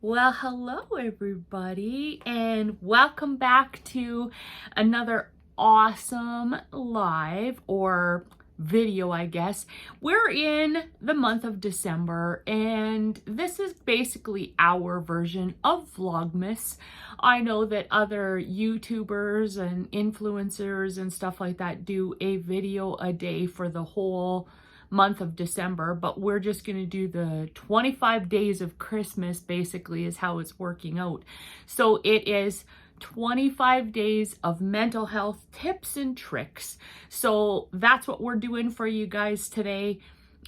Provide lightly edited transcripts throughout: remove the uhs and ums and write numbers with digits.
Well, hello everybody, and welcome back to another awesome live or video, I guess. We're in the month of December, and this is basically our version of Vlogmas. I know that other YouTubers and influencers and stuff like that do a video a day for the whole month of December, but we're just going to do the 25 days of Christmas, basically, is how it's working out. So it is 25 days of mental health tips and tricks. So that's what we're doing for you guys today.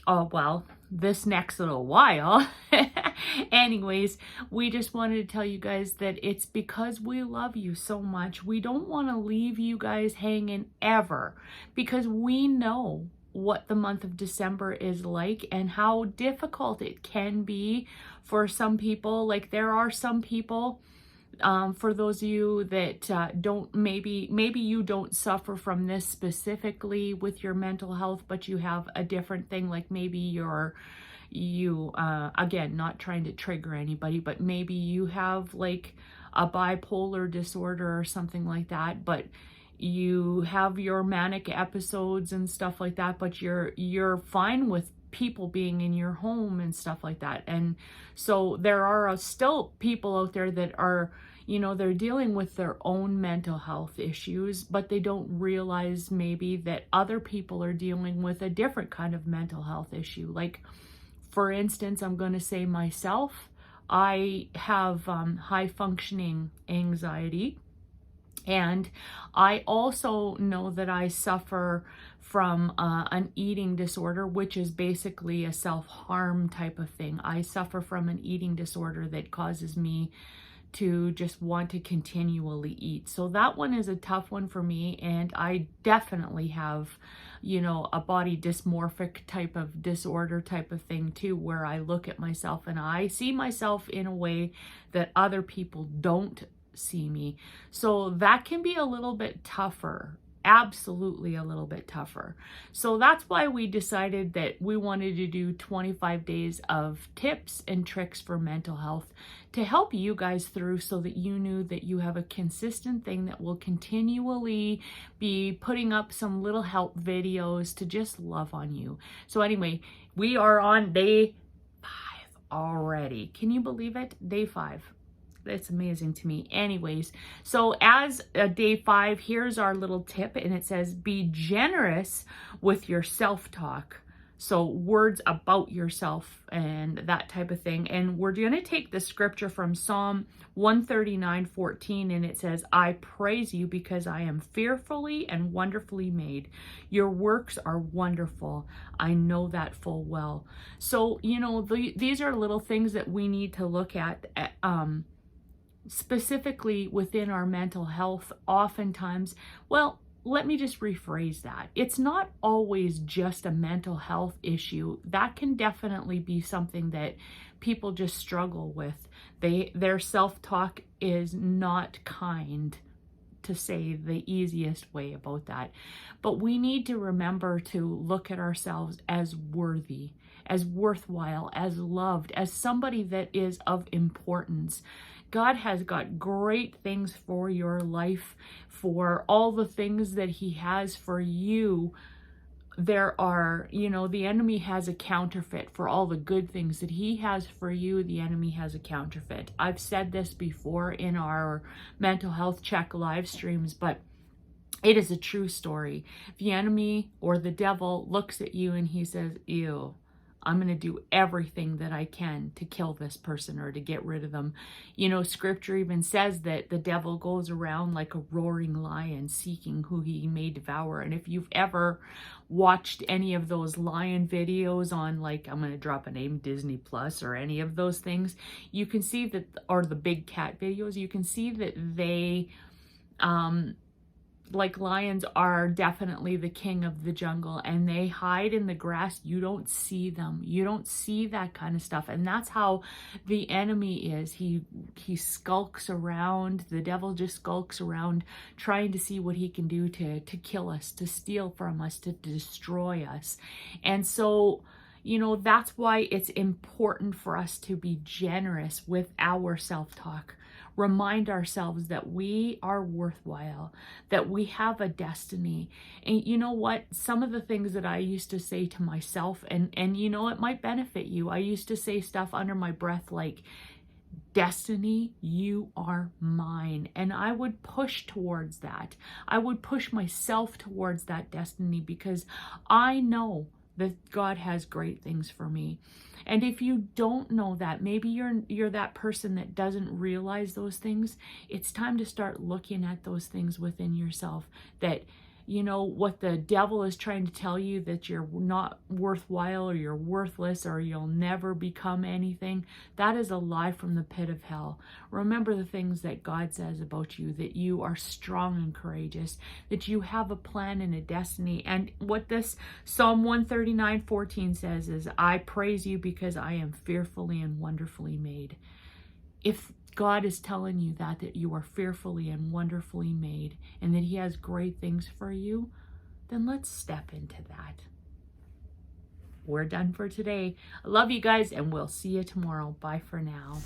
Well, this next little while. Anyways, we just wanted to tell you guys that it's because we love you so much. We don't want to leave you guys hanging ever, because we know what the month of December is like and how difficult it can be for some people. Like, there are some people, for those of you that don't, maybe you don't suffer from this specifically with your mental health, but you have a different thing. Like, maybe you again, not trying to trigger anybody, but maybe you have like a bipolar disorder or something like that, but you have your manic episodes and stuff like that, but you're fine with people being in your home and stuff like that. And so there are still people out there that are, they're dealing with their own mental health issues, but they don't realize maybe that other people are dealing with a different kind of mental health issue. Like, for instance, I'm going to say myself, I have high functioning anxiety. And I also know that I suffer from an eating disorder, which is basically a self-harm type of thing. I suffer from an eating disorder that causes me to just want to continually eat. So that one is a tough one for me. And I definitely have, a body dysmorphic type of disorder type of thing too, where I look at myself and I see myself in a way that other people don't see me. So that can be a little bit tougher, absolutely a little bit tougher. So that's why we decided that we wanted to do 25 days of tips and tricks for mental health to help you guys through, so that you knew that you have a consistent thing that will continually be putting up some little help videos to just love on you. So anyway, we are on day 5 already. Can you believe it? Day 5. It's amazing to me. Anyways, so as day 5, here's our little tip, and it says, be generous with your self-talk. So words about yourself and that type of thing. And we're going to take the scripture from Psalm 139:14, and it says, I praise you because I am fearfully and wonderfully made. Your works are wonderful. I know that full well. So, these are little things that we need to look at, specifically within our mental health. Oftentimes, well, let me just rephrase that. It's not always just a mental health issue. That can definitely be something that people just struggle with. Their self-talk is not kind, to say the easiest way about that. But we need to remember to look at ourselves as worthy, as worthwhile, as loved, as somebody that is of importance. God has got great things for your life, for all the things that he has for you. There are, the enemy has a counterfeit for all the good things that he has for you. The enemy has a counterfeit. I've said this before in our mental health check live streams, but it is a true story. The enemy or the devil looks at you and he says, ew, I'm going to do everything that I can to kill this person or to get rid of them. Scripture even says that the devil goes around like a roaring lion seeking who he may devour. And if you've ever watched any of those lion videos on, like, I'm going to drop a name, Disney Plus or any of those things, you can see that, or the big cat videos, you can see that they, like, lions are definitely the king of the jungle, and they hide in the grass. You don't see them. You don't see that kind of stuff. And that's how the enemy is. He skulks around. The devil just skulks around trying to see what he can do to kill us, to steal from us, to destroy us. And so, You know, that's why it's important for us to be generous with our self-talk. Remind ourselves that we are worthwhile, that we have a destiny. And you know what? Some of the things that I used to say to myself, and you know, it might benefit you. I used to say stuff under my breath like, destiny, you are mine. And I would push towards that. I would push myself towards that destiny because I know that God has great things for me. And if you don't know that, maybe you're that person that doesn't realize those things, it's time to start looking at those things within yourself that, you know, what the devil is trying to tell you, that you're not worthwhile or you're worthless or you'll never become anything. That is a lie from the pit of hell. Remember the things that God says about you, that you are strong and courageous, that you have a plan and a destiny. And what this Psalm 139:14 says is, I praise you because I am fearfully and wonderfully made. If God is telling you that you are fearfully and wonderfully made and that he has great things for you, then let's step into that. We're done for today. I love you guys and we'll see you tomorrow. Bye for now.